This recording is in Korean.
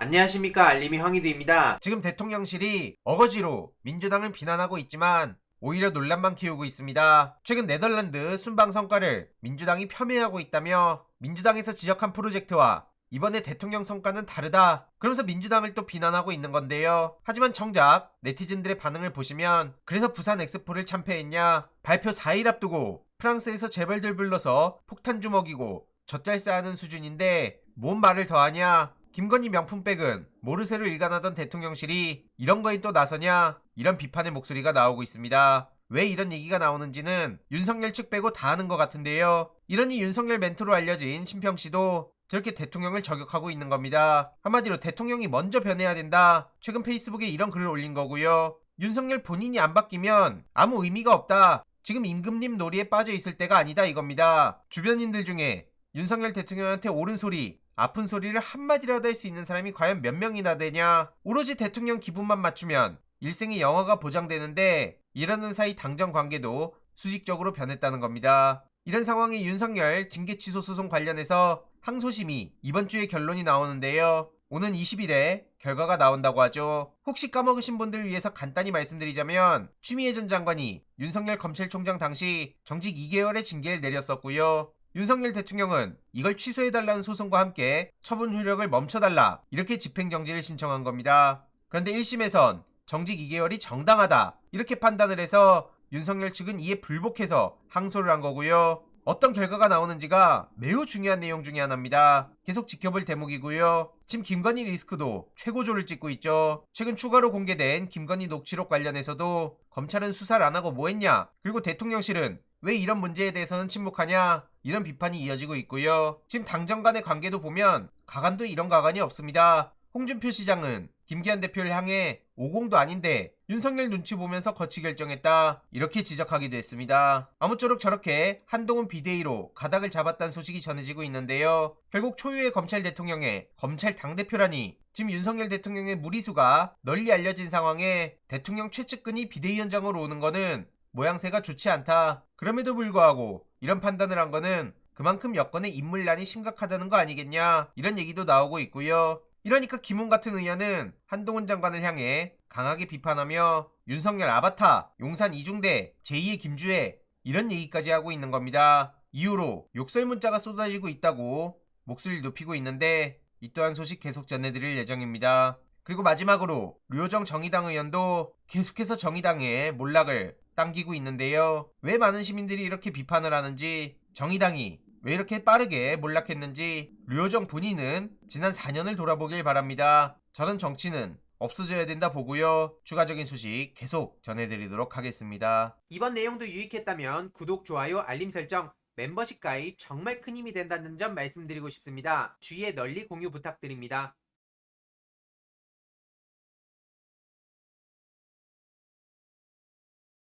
안녕하십니까, 알림이 황희두입니다. 지금 대통령실이 어거지로 민주당을 비난하고 있지만 오히려 논란만 키우고 있습니다. 최근 네덜란드 순방 성과를 민주당이 폄훼하고 있다며 민주당에서 지적한 프로젝트와 이번에 대통령 성과는 다르다, 그러면서 민주당을 또 비난하고 있는 건데요. 하지만 정작 네티즌들의 반응을 보시면, 그래서 부산 엑스포를 참패했냐, 발표 4일 앞두고 프랑스에서 재벌들 불러서 폭탄 주먹이고 젖잘 쌓는 수준인데 뭔 말을 더하냐, 김건희 명품백은 모르쇠로 일관하던 대통령실이 이런 거에 또 나서냐, 이런 비판의 목소리가 나오고 있습니다. 왜 이런 얘기가 나오는지는 윤석열 측 빼고 다 아는 것 같은데요. 이러니 윤석열 멘토로 알려진 신평씨도 저렇게 대통령을 저격하고 있는 겁니다. 한마디로 대통령이 먼저 변해야 된다, 최근 페이스북에 이런 글을 올린 거고요. 윤석열 본인이 안 바뀌면 아무 의미가 없다, 지금 임금님 놀이에 빠져 있을 때가 아니다, 이겁니다. 주변인들 중에 윤석열 대통령한테 옳은 소리, 아픈 소리를 한마디라도 할 수 있는 사람이 과연 몇 명이나 되냐. 오로지 대통령 기분만 맞추면 일생의 영화가 보장되는데, 이러는 사이 당정 관계도 수직적으로 변했다는 겁니다. 이런 상황에 윤석열 징계 취소 소송 관련해서 항소심이 이번 주에 결론이 나오는데요. 오는 20일에 결과가 나온다고 하죠. 혹시 까먹으신 분들을 위해서 간단히 말씀드리자면, 추미애 전 장관이 윤석열 검찰총장 당시 정직 2개월의 징계를 내렸었고요. 윤석열 대통령은 이걸 취소해달라는 소송과 함께 처분 효력을 멈춰달라, 이렇게 집행정지를 신청한 겁니다. 그런데 1심에선 정직 2개월이 정당하다, 이렇게 판단을 해서 윤석열 측은 이에 불복해서 항소를 한 거고요. 어떤 결과가 나오는지가 매우 중요한 내용 중에 하나입니다. 계속 지켜볼 대목이고요. 지금 김건희 리스크도 최고조를 찍고 있죠. 최근 추가로 공개된 김건희 녹취록 관련해서도 검찰은 수사를 안 하고 뭐 했냐, 그리고 대통령실은 왜 이런 문제에 대해서는 침묵하냐, 이런 비판이 이어지고 있고요. 지금 당정 간의 관계도 보면 가관도 이런 가관이 없습니다. 홍준표 시장은 김기현 대표를 향해 오공도 아닌데 윤석열 눈치 보면서 거치 결정했다, 이렇게 지적하기도 했습니다. 아무쪼록 저렇게 한동훈 비대위로 가닥을 잡았다는 소식이 전해지고 있는데요. 결국 초유의 검찰 대통령의 검찰 당대표라니, 지금 윤석열 대통령의 무리수가 널리 알려진 상황에 대통령 최측근이 비대위원장으로 오는 거는 모양새가 좋지 않다. 그럼에도 불구하고 이런 판단을 한 거는 그만큼 여권의 인물난이 심각하다는 거 아니겠냐, 이런 얘기도 나오고 있고요. 이러니까 김웅 같은 의원은 한동훈 장관을 향해 강하게 비판하며 윤석열 아바타, 용산 이중대, 제2의 김주애, 이런 얘기까지 하고 있는 겁니다. 이후로 욕설 문자가 쏟아지고 있다고 목소리를 높이고 있는데, 이 또한 소식 계속 전해드릴 예정입니다. 그리고 마지막으로 류호정 정의당 의원도 계속해서 정의당의 몰락을 당기고 있는데요. 왜 많은 시민들이 이렇게 비판을 하는지, 정의당이 왜 이렇게 빠르게 몰락했는지 류호정 본인은 지난 4년을 돌아보길 바랍니다. 저는 정치는 없어져야 된다 보고요. 추가적인 소식 계속 전해드리도록 하겠습니다. 이번 내용도 유익했다면 구독, 좋아요, 알림 설정, 멤버십 가입 정말 큰 힘이 된다는 점 말씀드리고 싶습니다. 주위에 널리 공유 부탁드립니다.